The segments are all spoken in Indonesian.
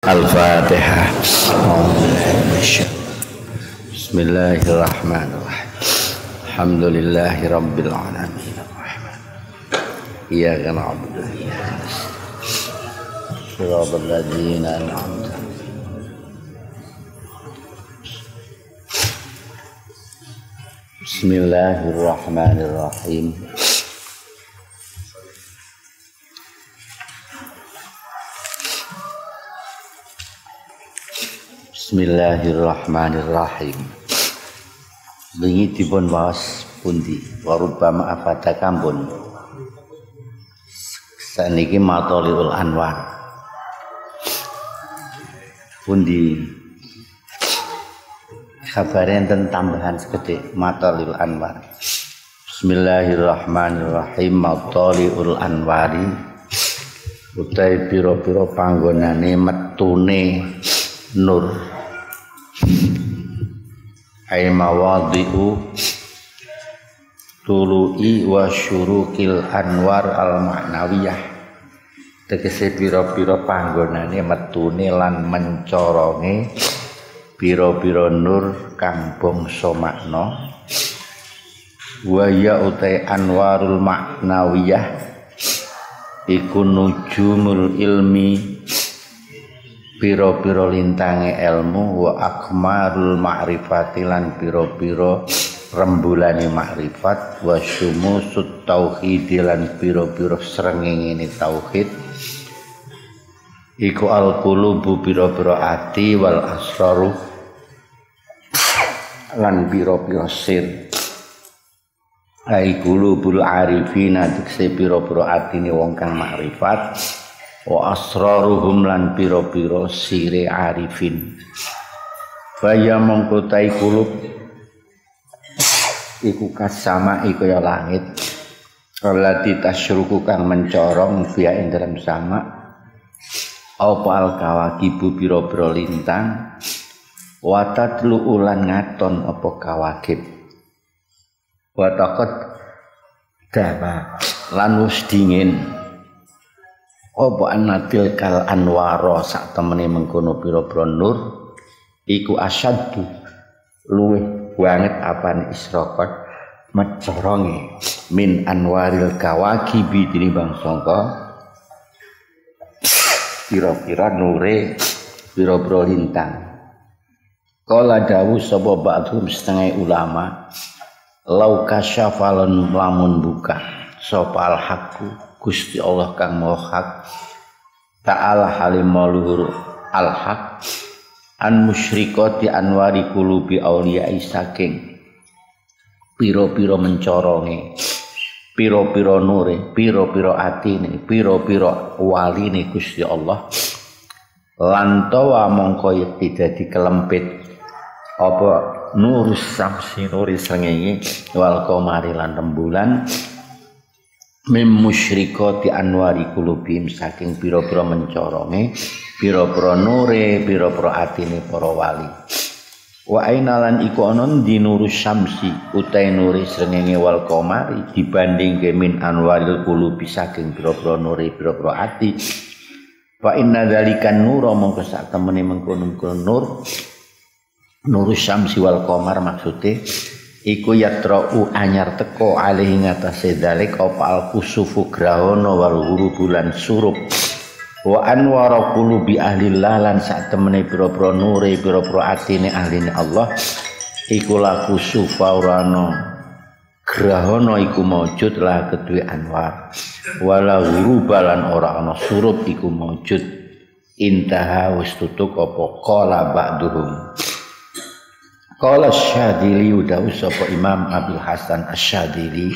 Al-Fatihah. Bismillahirrahmanirrahim. Alhamdulillahi rabbil alamin. Iyyaka na'budu wa iyyaka nasta'in. Shiratal ladzina an'amta 'alaihim. Bismillahirrahmanirrahim. Bismillahirrahmanirrahim. Wingi dipun waos pundi warubama afata kampun saniki Mathalul Anwar pundi kabaran tentang tambahan sekedhik Mathalul Anwar. Bismillahirrahmanirrahim. Mathalul Anwari utai pira-pira panggonane metune nur ay mawadhi'u tulu'i wa syurukil anwar al ma'nawiyah, tegese pira-pira panggonane metune lan mencoronge pira-pira nur kang bangsa makna. Wa ya utai anwarul ma'nawiyah iku nujumul ilmi, piro-piro lintange ilmu, wa akmarul ma'rifati lan piro-piro rembulane makrifat, wa syumusut tauhid lan piro-piro srengenge tauhid, iku al-qulubu piro-piro ati, wal asraru lan piro-piro sir, ai qulubul arifina dikse piro-piro atine wong kang makrifat, wa asraruhum lan piro-piro sire arifin. Baya mongkotai kulub iku kasama iku ya langit, allati tasyruku kang mencorong via ing dalam sama, apa al kawakibu piro-piro lintang, wa tatlu ulan ngaton apa kawakib, wa taqad dama lan wis dingin apa anatil kal anwaro sak temene mengkono pira-pira nur iku asyaddu luwih banget apane israqat mencoronge min anwaril kawakibi tinimbang sangka pira-pira nure pira-pira lintang. Kala dawuh sapa ba'dhum setengah ulama, lau kasyafalun lamun buka sapa al haqqu Gusti Allah kang maha hak ta'ala halim maluhur al haq an musyrikati anwari qulubi auliya saking pira-pira mencoronge pira-pira nure pira-pira atine pira-pira waline Gusti Allah, lan tawa mongko yekti dadi kelempit apa nurus samsi nuri srengenge wal qamari lan rembulan mim musyrikati anwari qulubihim saking pira-pira mencoronge pira-pira nure pira-pira atine para wali. Wa ainalan iku ana di nurus syamsi utai nuri srengenge wal qamari dibandingke min anwaril qulubi saking pira-pira nure pira-pira ati. Fa inna dzalikan nura mongko sak temene mengkono-mengkono nurus syamsi wal qamar maksude iku yatra'u anyar teko alih ngatasé dalik apa al-kusufu grahana wal hurubulan surup wa anwara qulubi ahli lan sak temene pira-pira nure pira-pira atine ahline Allah iku la kusufa urana grahana iku maujud la kedue anwar wala hurubalan ora ana surup iku maujud. Intaha wis tutuk apa qala ba'duhum. Qala Syadili dawuh sapa Imam Abdul Hasan Asy-Syadili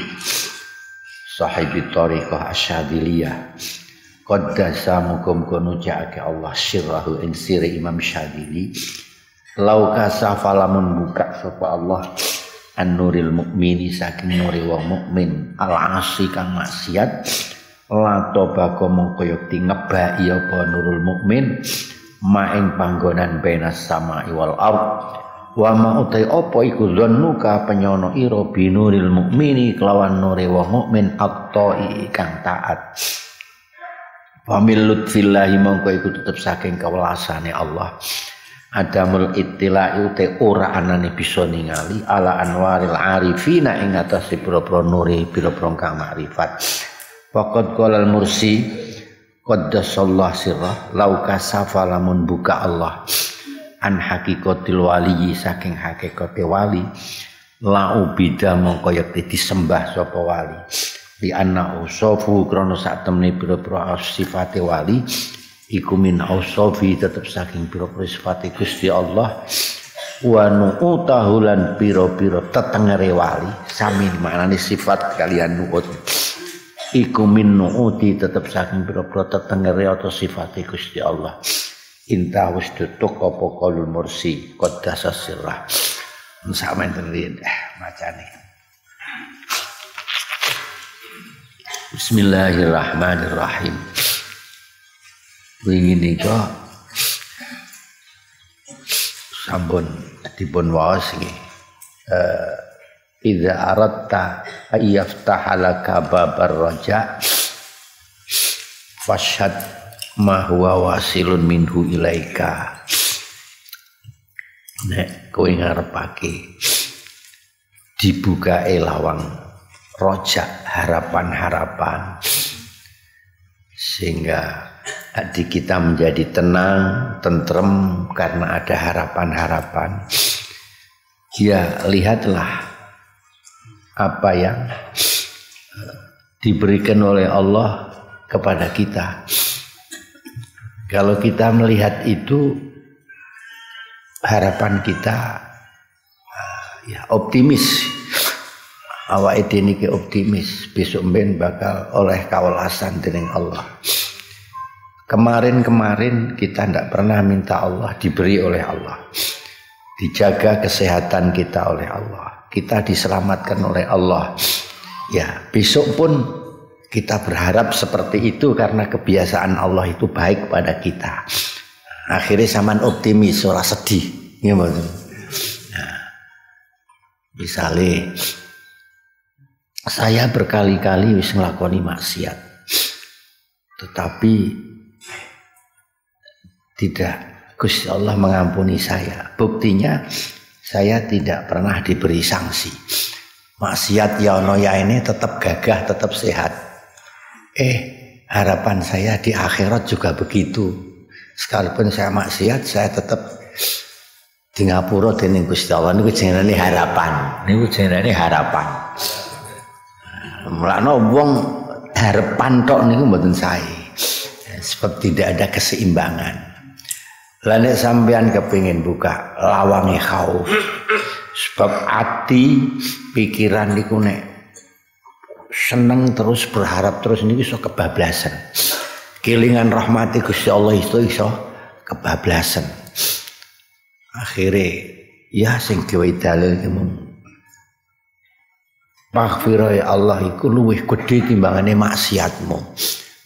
sahibi thariqah Asy-Syadiliyah qaddasa mukum-kono jaake Allah sirrahu ing sire Imam Syadili lau kasafa lamun buka sapa Allah an-nuril mukmini saking nuri wong mukmin al-asi kang maksiat la tobako mongko yakti ngebaki apa nurul mukmin maing panggonan benas sama wal ard. Wa ma utai apa iku zannuka penyono ira binuril mukmini kelawan nure wong mukmin at-ta'i kang taat. Wa min lutfillahi mongko iku tetep saking kawelasane Allah. Adamul ittila'i te ora anane bisa ningali ala anwaril arifina ing atase pira-pira nuri pira-pira kang makrifat. Faqad qalal mursi qaddasallahu sirrah lau kasafa lamun buka Allah an hakikatil wali saking hakikate wali la ubida mongko yakti disembah sapa wali di anna usofu krana sak temne pira-pira sifate wali iku min ausofi tetep saking pira-pira sifate Gusti Allah wa nu'utahu lan pira-pira tetengere wali sami maknane sifat kalian nu'ut iku min nu'uti tetep saking pira-pira tetengere atau sifate Gusti Allah intah wis tutuk apa qalul mursi qaddasa sirrah sampeyan terlihat macane Bismillahirrahmanirrahim. Wingi nika sampun dipun waos nggih. Idza aratta ayyaftah laka babar raja fashhad ma huwa wasilun minhu ilaika. Nek kowe ngarepake dibukae lawang rojak harapan-harapan sehingga hati kita menjadi tenang, tentrem karena ada harapan-harapan. Ya, lihatlah apa yang diberikan oleh Allah kepada kita. Kalau kita melihat itu, harapan kita ya optimis. Awake dhewe niki optimis besok ben bakal oleh kawelasan dening Allah. Kemarin kita tidak pernah minta Allah, diberi oleh Allah. Dijaga kesehatan kita oleh Allah. Kita diselamatkan oleh Allah. Ya, besok pun kita berharap seperti itu karena kebiasaan Allah itu baik pada kita. Akhirnya sampean optimis, ora sedih. Nggih mboten. Nah, misale saya berkali-kali wis nglakoni maksiat, tetapi tidak Gusti Allah mengampuni saya. Buktinya saya tidak pernah diberi sanksi. Maksiat ya ono ya ini tetap gagah, tetap sehat. Harapan saya di akhirat juga begitu. Sekalipun saya maksiat, saya tetap di ngapura dening Gusti Allah niku jenenge harapan. Niku jenenge harapan. Mulane wong harapan tok niku mboten sae. Sebab tidak ada keseimbangan. Lah nek sampean kepengin buka lawange khauf. Sebab hati, pikiran niku nek seneng terus berharap terus niku iso kebablasan. Kelingan rahmati Gusti Allah itu iso kebablasan. Akhire ya sing gawe dalil ki mung maghfirah ya Allah iku luwih gedhe timbangane maksiatmu.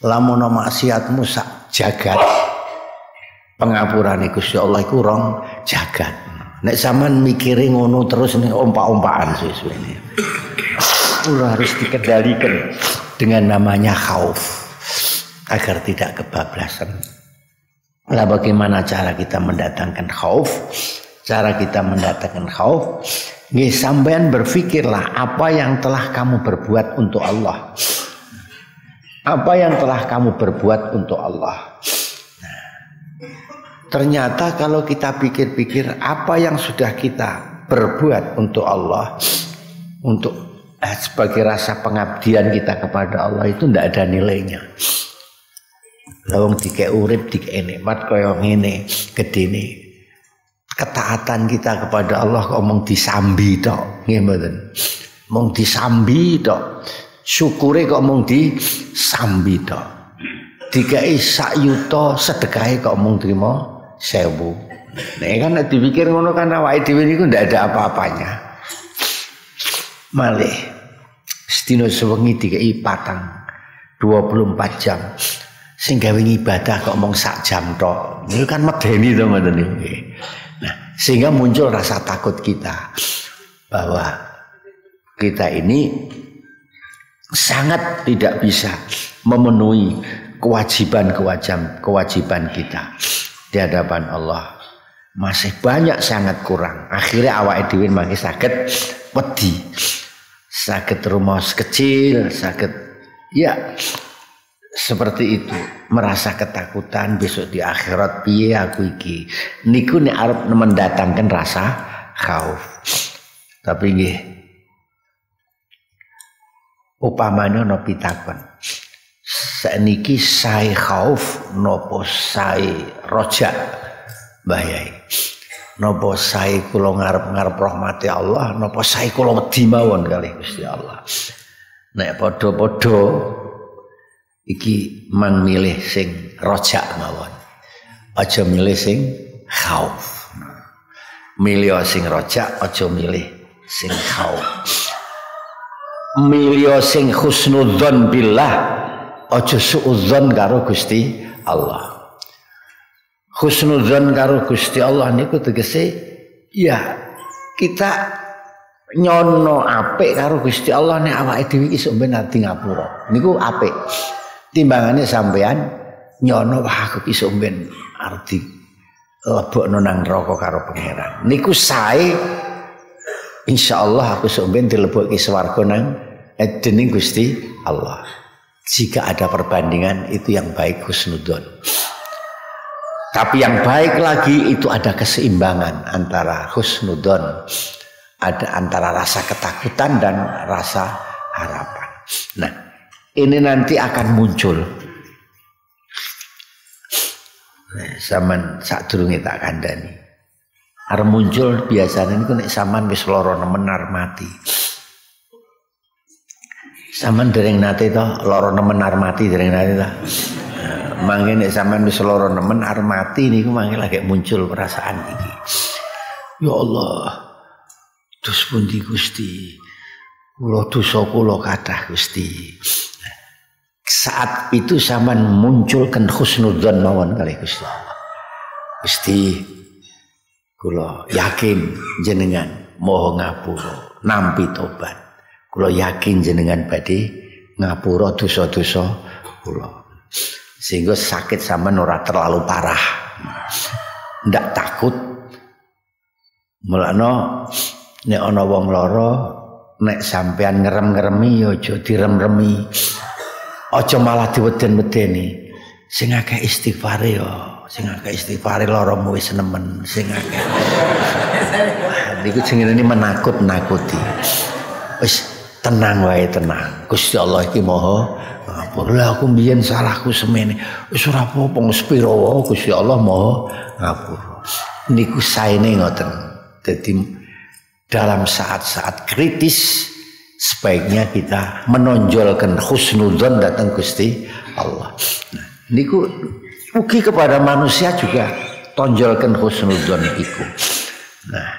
Lamun maksiatmu sak jagat pengapurane Gusti Allah iku rong jagat. Nek sampean mikire ngono terus ning ompak-ompakan suwe-suwene. Harus dikendalikan dengan namanya khauf agar tidak kebablasan. Lah bagaimana cara kita mendatangkan khauf? Cara kita mendatangkan khauf, nggih sampean berpikirlah apa yang telah kamu berbuat untuk Allah. Apa yang telah kamu berbuat untuk Allah. Nah, ternyata kalau kita pikir-pikir apa yang sudah kita berbuat untuk Allah, untuk sebagai rasa pengabdian kita kepada Allah itu tidak ada nilainya. Lawang dikek urip dikek nikmat kaya ngene gedene. Ketaatan kita kepada Allah kok mung disambi tok, nggih mboten. Mung disambi tok. Syukure kok mung disambi tok. Dikeki sak yuta sedekahe kok mung trima 1000. Nek kan nek dipikir ngono kan awake dhewe niku ndak ada apa-apanya. Malih sedina sewengi dikeki patang 24 jam. Sing gawe ibadah kok mung sak jam tok. Niku kan medeni to ngoten niku. Nah, sehingga muncul rasa takut kita bahwa kita ini sangat tidak bisa memenuhi kewajiban kita di hadapan Allah masih banyak sangat kurang. Akhirnya awake dhewe mangke saged wedi, saged rumaos kecil, saged ya seperti itu, merasa ketakutan besok di akhirat piye aku iki. Niku nek arep mendatangkan rasa khauf. Tapi nggih upamane ana pitakon. Sakniki sae khauf napa sae roja Mbah Yai. Napa sae kula ngarep-ngarep rahmati Allah, napa sae kula wedi mawon kalih Gusti Allah. Nek padha-padha iki mang milih sing roja mawon. Aja milih sing khauf. Milih sing roja, aja milih sing khauf. Milih sing husnudzon billah, aja suudzon karo Gusti Allah. Husnudzon karo Gusti Allah niku tegese ya kita nyono apik karo Gusti Allah nek awake dhewe iki sok ben ati ngapura. Niku apik. Timbangane sampean nyono wah aku iso ben arti lebokno nang neraka karo pangeran. Niku sae insyaallah aku sok ben dilebokke swarga nang dening Gusti Allah. Jika ada perbandingan itu yang baik husnudzon. Tapi yang baik lagi itu ada keseimbangan antara husnudzon, ada antara rasa ketakutan dan rasa harapan. Nah, ini nanti akan muncul. Zaman sadurunge tak kandhani. Arep muncul biasanya niku nek sampean wis lara nemen arep mati. Sampean dereng nate to lara nemen arep mati dereng nate to. Mangke nek sampean wis lara nemen arep mati niku mangke lagi muncul perasaan iki. Ya Allah. Dus pundi Gusti? Kula dosa kula kathah Gusti. Saat itu sampean munculkan husnudzon mawon kali Gusti Allah. Gusti kula yakin jenengan moho ngapura nampi tobat. Kula yakin jenengan badhe ngapura dosa-dosa kula. Sehingga sakit sampean ora terlalu parah. Ndak takut. Mulane nek ana wong lara nek sampean ngerem-ngeremi ya aja direm-remi. Aja malah diweden-wedeni. Sing akeh istighfar ya, sing akeh istighfar laramu wis nemen, sing akeh. Niku jenenge menakut-nakuti. Wis tenang wae tenang. Gusti Allah iki Maha Ngapura. Lah aku mbiyen salahku semene. Wis ora apa-apa ngespira wae Gusti Allah Maha Ngapura. Niku saene ngoten. Dadi dalam saat-saat kritis sebaiknya kita menonjolkan husnudzon datang Gusti Allah. Nah, niku ugi kepada manusia juga tonjolkan husnudzon iku. Nah,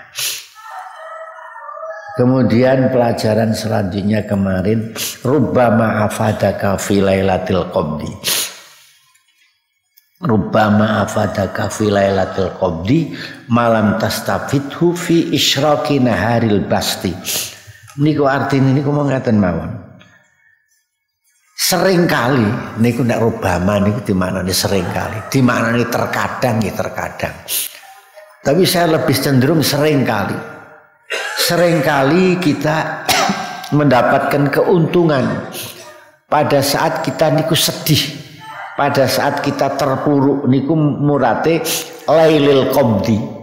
kemudian pelajaran selanjutnya kemarin rubbama afadaka fi lailatul qabdi. Rubbama afadaka fi lailatul qabdi malam tastafidhu fi isyraqi naharil basti. Niku artinya niku mengatakan mawon. Seringkali niku nek rubbama niku dimaknani seringkali, dimaknani terkadang ya terkadang. Tapi saya lebih cenderung seringkali. Seringkali kita mendapatkan keuntungan pada saat kita niku sedih, pada saat kita terpuruk niku murate lailil qabdi.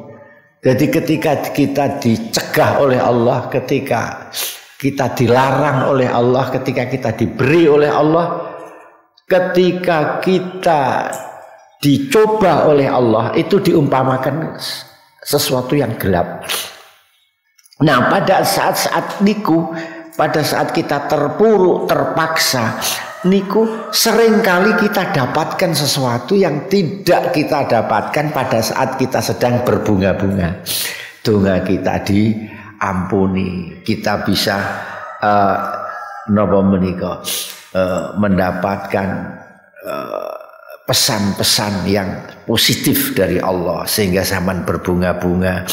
Jadi ketika kita dicegah oleh Allah, ketika kita dilarang oleh Allah, ketika kita diberi oleh Allah, ketika kita dicoba oleh Allah, itu diumpamakan sesuatu yang gelap. Nah, pada saat-saat niku, pada saat kita terpuruk, terpaksa, niku seringkali kita dapatkan sesuatu yang tidak kita dapatkan pada saat kita sedang berbunga-bunga. Donga kita diampuni, kita bisa mendapatkan pesan-pesan yang positif dari Allah sehingga sampean berbunga-bunga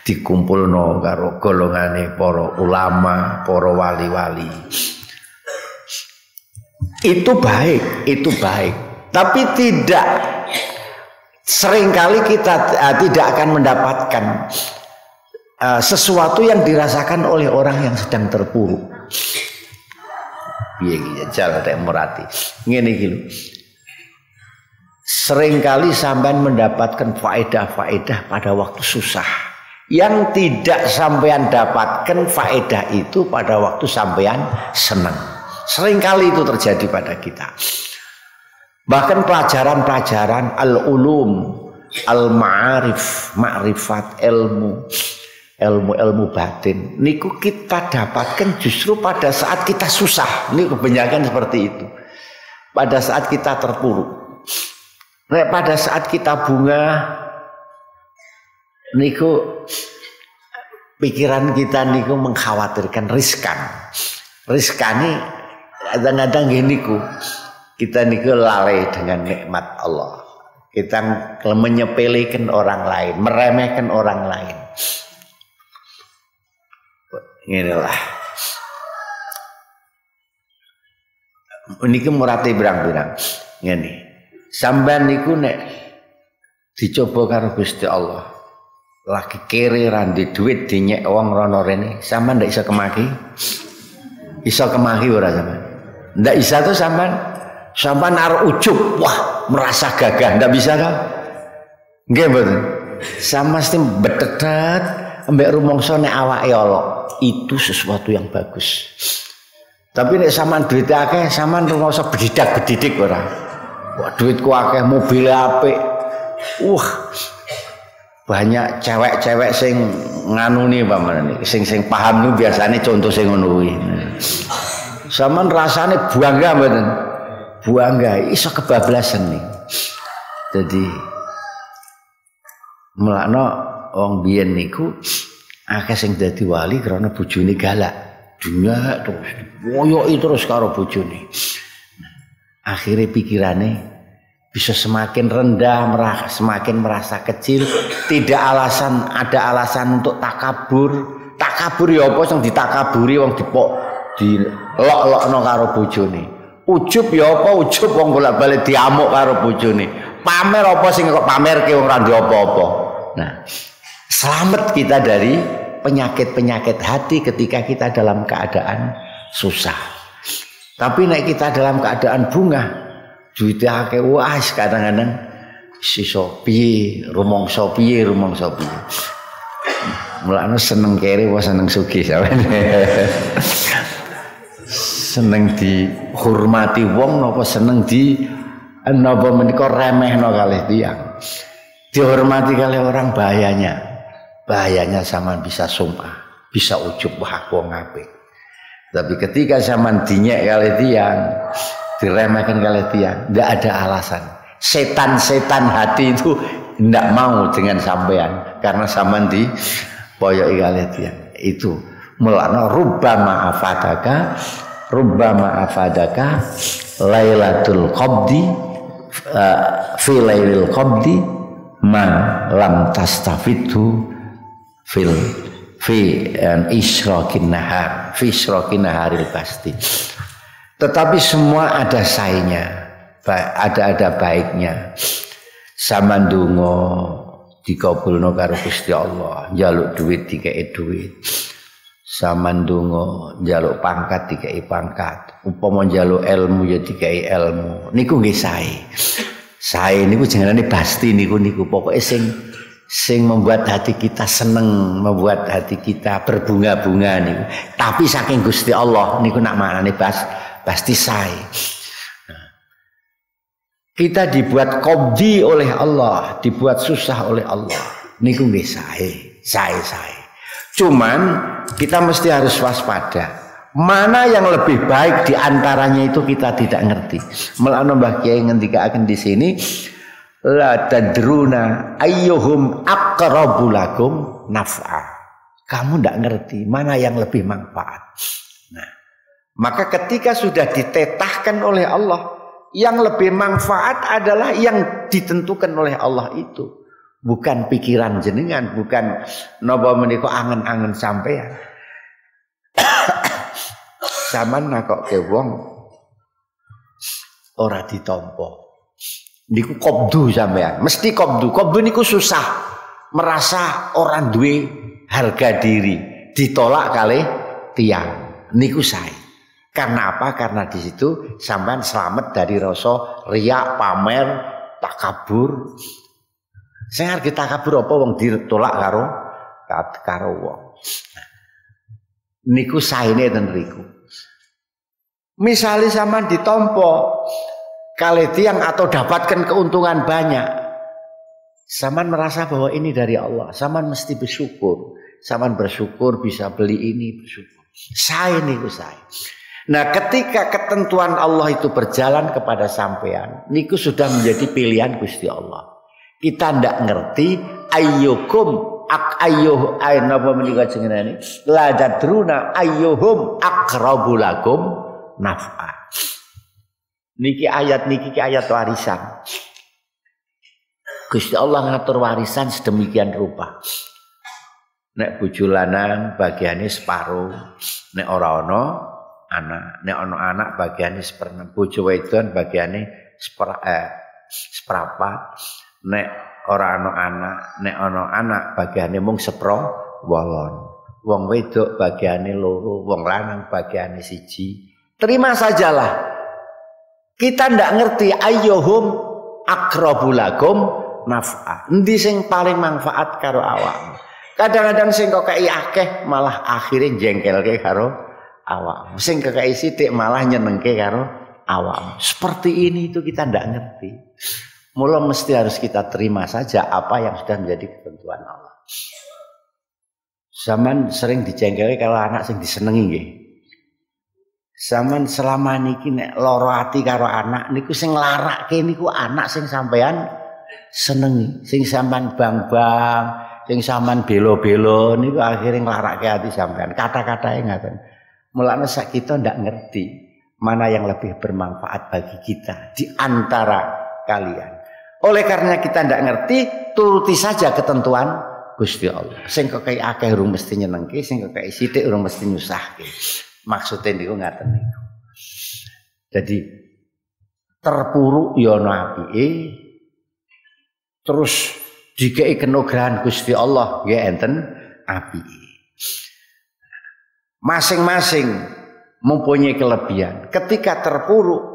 dikumpulno karo golongane para ulama, para wali-wali. Itu baik, itu baik. Tapi seringkali kita tidak akan mendapatkan sesuatu yang dirasakan oleh orang yang sedang terpuruk. Piye iki jajal tek merati. Ngene iki lho. Seringkali sampean mendapatkan faedah-faedah pada waktu susah. Yang tidak sampean dapatkan faedah itu pada waktu sampean senang. Seringkali itu terjadi pada kita. Bahkan pelajaran-pelajaran al-ulum, al-ma'arif, ma'rifat, ilmu batin niku kita dapatkan justru pada saat kita susah. Ini kebanyakan seperti itu. Pada saat kita terpuruk. Pada saat kita bunga niku pikiran kita niku mengkhawatirkan riskan ini kadang-kadang niku kita niku lalai dengan nikmat Allah. Kita menyepelekan orang lain, meremehkan orang lain. Inilah niki murate birang-birang ngene. Sampeyan niku nek dicoba karo Gusti Allah lagi kere randi duit dinyek wong rono rene, sampean ndak iso kemaki? Iso kemaki ora sampean? Ndak bisa tuh sampean arep ujub, wah merasa gagah, ndak bisa kan? Nggih mboten. Sama mesti betetet ambek rumangsa nek awake ala. Itu sesuatu yang bagus. Tapi nek sampean duit akeh, sampean rumangsa bedidak-bedidik ora. Wah duitku akeh, mobil apik. Banyak cewek-cewek sing nganuni pamane sing paham niku biasane contoh sing ngono kuwi. Sampeyan rasane bangga mboten? Bangga iso kebablasan nih. Jadi mulakno wong biyen niku akeh sing dadi wali karena bojone galak. Dunya terus diboyoki terus karo bojone. Akhirnya pikirannya bisa semakin rendah, semakin merasa kecil, tidak ada alasan untuk takabur. Takabur ya apa sing ditakaburi wong dilok-lokno karo bojone. Ujub ya apa ujub wong bolak-balik diamuk karo bojone. Pamer apa sing kok pamerke wong ora ndek apa-apa. Nah, selamat kita dari penyakit-penyakit hati ketika kita dalam keadaan susah. Tapi nek kita dalam keadaan bunga, duit akeh wah kadang-kadang siso piye, rumangsa piye. Mulane seneng kere wae seneng sugih sampeyan. Seneng dihormati wong napa seneng napa menika remehno kalih tiyang. Dihormati kalih orang bahayanya sampean bisa sum'ah, bisa ujub wah wong apik. Tapi ketika zaman dinyek kali tiang, diremehkan kali tiang, tidak ada alasan. Setan-setan hati itu tidak mau dengan sampean karena zaman di poyok kali tiang. Itu mulana rubbama afadaka lailatul qabdi fi lailil qabdi ma lam tastafidhu fi isrokin naharil pasti. Tetapi semua ada sainya, ada baiknya. Samandungo dikabulno karo Gusti Allah, njaluk duit dikei duit. Samandungo njaluk pangkat dikei pangkat. Upama njaluk ilmu ya dikei ilmu. Niku nggih sae. Sae niku jenengane pasti niku pokoke sing membuat hati kita seneng, membuat hati kita berbunga-bunga niku. Tapi saking Gusti Allah niku nak manane pasti sae. Kita dibuat qabdi oleh Allah, dibuat susah oleh Allah. Niku nggih sae. Cuman kita mesti harus waspada. Mana yang lebih baik di antaranya itu kita tidak ngerti. Mulane Mbah Kiai ngendikaken di sini la tadruna ayyuhum aqrabu lakum naf'a. Kamu tidak ngerti mana yang lebih manfaat. Nah, maka ketika sudah ditetahkan oleh Allah, yang lebih manfaat adalah yang ditentukan oleh Allah itu. Bukan pikiran jenengan, bukan napa menika angen-angen sampean. Saman nakoke wong ora ditampa. Niku qabdu sampean, mesti qabdu. Qabdu niku susah. Merasa orang duwe harga diri, ditolak kalih tiyang. Niku sae. Karena apa? Karena di situ sampean selamat dari rasa riak, pamer, takabur. Sing arep takabur apa wong ditolak karo wong. Niku saene ten riku. Misale sampean ditampa kalih tiyang atau dapatkan keuntungan banyak, sampean merasa bahwa ini dari Allah, sampean mesti bersyukur. Sampean bersyukur bisa beli ini, bersyukur. Sae niku sae. Nah, ketika ketentuan Allah itu berjalan kepada sampean, niku sudah menjadi pilihan Gusti Allah. Kita ndak ngerti ayyukum ayyuh napa menika jenenge la tadruna ayyuhum aqrabu lakum naf'a. Niki ayat warisan. Gusti Allah ngatur warisan sedemikian rupa. Nek bojo lanang bagiane separuh, nek ora ana anak, nek ana anak bagiane seperempat, bojo wedon bagiane seprapat, nek ora ana anak, nek ana anak bagiane mung seprowolon. Wong wedok bagiane loro, wong lanang bagiane siji. Terima sajalah. Kita ndak ngerti ayyuhum aqrabu lakum naf'a. Endi sing paling manfaat karo awakmu? Kadang-kadang sing kok kei akeh malah akhirnya jengkelke karo awakmu. Sing kei sithik malah nyenengke karo awakmu. Seperti ini itu kita ndak ngerti. Mula mesti harus kita terima saja apa yang sudah menjadi ketentuan Allah. Zaman sering dijengkelke kalau anak sing disenengi nggih. Zaman selama niki nek lara ati karo anak niku sing nglarake niku anak sing sampean senengi, sing sampean bang-bang, sing sampean belo-belo niku akhirnya nglarake ati sampean. Kata-katae ngaten. Mulane sak kita ndak ngerti mana yang lebih bermanfaat bagi kita di antara kalian. Oleh karena kita ndak ngerti, turuti saja ketentuan Gusti Allah. Sing kok kaya akeh urung mesti nyenengke, sing kok kaya sithik urung mesti nyusahke. Maksudnya niku ngaten niku. Jadi terpuruk ya ana apike, terus dikei kenugrahan Gusti Allah nggih enten apike. Masing-masing mempunyai kelebihan. Ketika terpuruk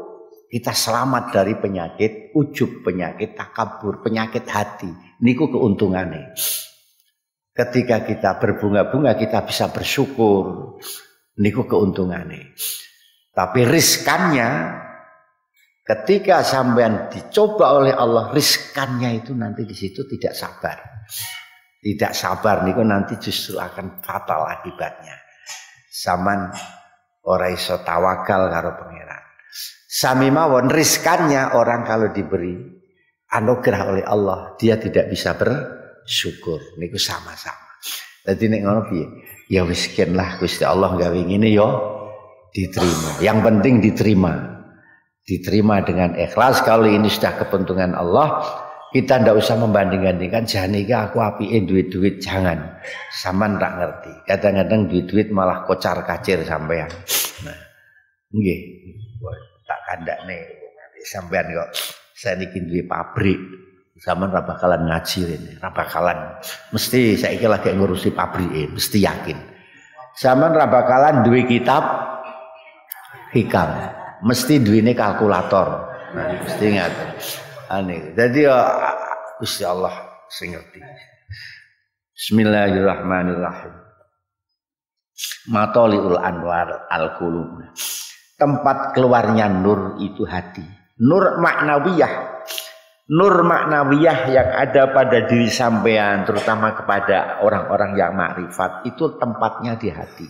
kita selamat dari penyakit ujub, penyakit takabur, penyakit hati. Niku keuntungannya. Ketika kita berbunga-bunga kita bisa bersyukur. Niku keuntungannya. Tapi riskannya ketika sampean dicoba oleh Allah, riskannya itu nanti di situ tidak sabar. Tidak sabar niku nanti justru akan fatal akibatnya. Saman ora iso tawakal karo pangeran. Sami mawon riskannya orang kalau diberi anugerah oleh Allah, dia tidak bisa bersyukur. Niku sama-sama. Dadi nek ngono piye? Ya wis lah Gusti Allah gawe ngene ya diterima. Yang penting diterima. Diterima dengan ikhlas. Kalau ini sudah kepentingan Allah, kita ndak usah membanding-bandingkan janiki aku apike duit-duit, jangan. Sampean tak ngerti. Kadang-kadang duit-duit malah kocar-kacir sampean. Nah, nggih. Tak kandakne sampean kok saya niki duwe pabrik. Sampeyan ra bakalan ngaji rene, ra bakalan. Mesti saiki lagi ngurusi pabrike, mesti yakin. Sampeyan ra bakalan duwe kitab hikam, mesti duwene kalkulator. Nah, mesti ngaten. Ane. Dadi Gusti Allah sing ngerti. Bismillahirrahmanirrahim. Matoliul anwar al-qulub. Tempat keluarnya nur itu hati. Nur maknawiyah. Nur maknawiyah yang ada pada diri sampean, terutama kepada orang-orang yang makrifat, itu tempatnya di hati.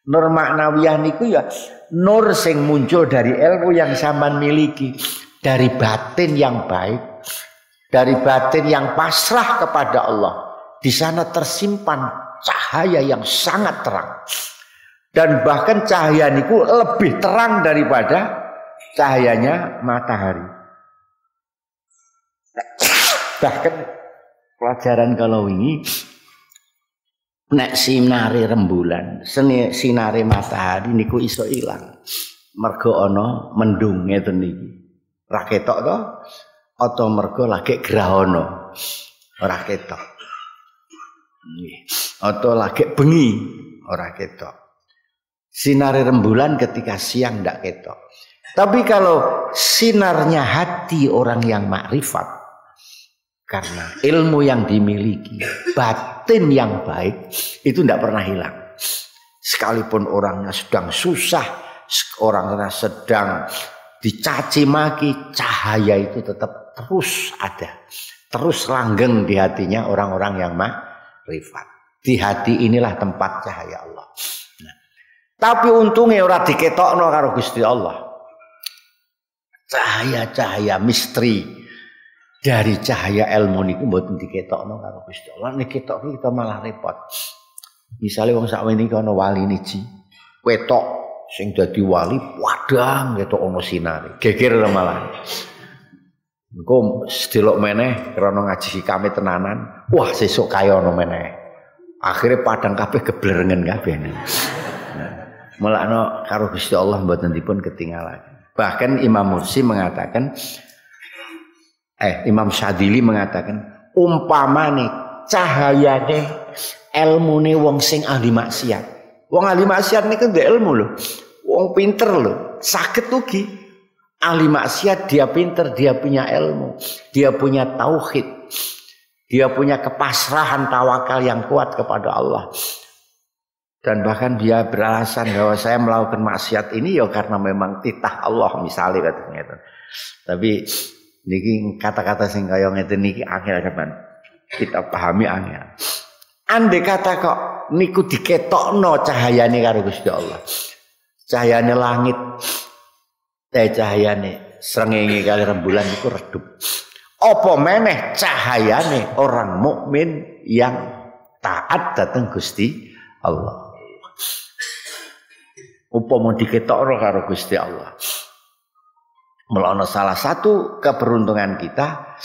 Nur maknawiyah niku ya nur sing muncul dari ilmu yang sampean miliki, dari batin yang baik, dari batin yang pasrah kepada Allah. Di sana tersimpan cahaya yang sangat terang. Dan bahkan cahaya niku lebih terang daripada cahayanya matahari. Bahkan pelajaran kalau ini nek sinare rembulan, sinare matahari niku iso ilang. Mergo ana mendung ngeten niki. Ra ketok to? atau mergo lagi grahana ora ketok. Atau lagi bengi ora ketok. Sinar rembulan ketika siang ndak ketok. Tapi kalau sinarnya hati orang yang makrifat, karena ilmu yang dimiliki, batin yang baik itu ndak pernah hilang. Sekalipun orangnya sedang susah, orangnya sedang dicaci maki, cahaya itu tetap terus ada, terus langgeng di hatinya orang-orang yang makrifat. Di hati inilah tempat cahaya Allah. Nah, tapi untungnya ora diketokno karo Gusti Allah. Cahaya-cahaya misteri dari cahaya ilmu niku mboten diketokno karo Gusti Allah. Nek ketok kita malah repot. Misale wong sakmene iki ana wali niji, wetok sing dadi wali padang ketok ana sinare. Geger malah. Engko sedelok meneh krana ngaji hikame tenanan, wah sesuk kaya ana meneh. Akhire padang kabeh geblerengen kabeh. Mulakno karo Gusti Allah mboten dipun ketinggalan. Bahkan Imam Mursi mengatakan Imam Syadili mengatakan umpamane cahayane ilmune wong sing ahli maksiat. Wong ahli maksiat niku ndek ilmu lho. Wong pinter lho, saged ugi. Ahli maksiat dia pinter, dia punya ilmu, dia punya tauhid. Dia punya kepasrahan tawakal yang kuat kepada Allah. Dan bahkan dia beralasan bahwa saya melakukan maksiat ini ya karena memang titah Allah misalnya katanya itu. Tapi niki kata-kata sing kaya ngeten niki angel kapan kita pahami angel. Andai kata kok niku diketokno cahayane karo Gusti Allah. Cahayane langit, cahayane srengenge kali rembulan iku redup. Apa meneh cahayane orang mukmin yang taat dateng Gusti Allah. Upama diketokno karo Gusti Allah. Mulane salah satu keberuntungan kita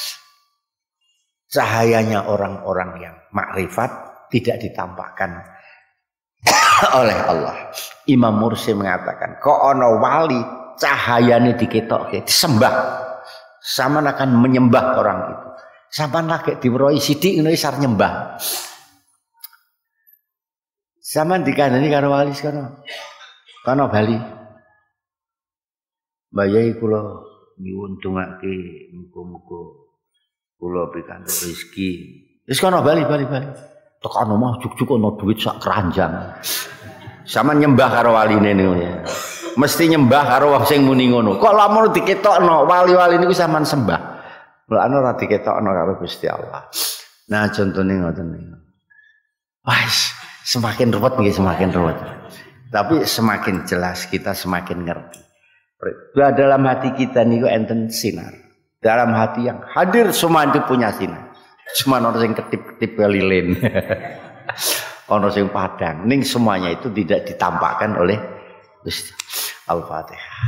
cahayanya orang-orang yang makrifat tidak ditampakkan oleh Allah. Imam Mursi mengatakan, kok ana wali cahayane diketokke disembah, sampean akan menyembah orang itu. Sampean lagi diwerohi sithik ngono isar nyembah. Sampean dikandani karo wali kono. Kono Bali. Mbayai kula nyuwun dongake muga-muga kula pikantuk rezeki. Wis kono Bali. Tekan omah juk-juk ana duit sak keranjang. Sama nyembah karo waline niku ya. Mesti nyembah karo wong sing muni ngono. Kok lamun diketokno wali-wali niku sampean sembah. Mulane ora diketokno karo Gusti Allah. Nah, contone ngoten niku. Wais, semakin ruwet nggih semakin ruwet. Tapi semakin jelas kita semakin ngerti. Dalam hati kita niku enten sinar. Dalam hati yang hadir semua itu punya sinar. Cuma orang yang ketip-ketip lilin, orang yang padang, ning semuanya itu tidak ditampakkan oleh Gusti. Al-Fatihah.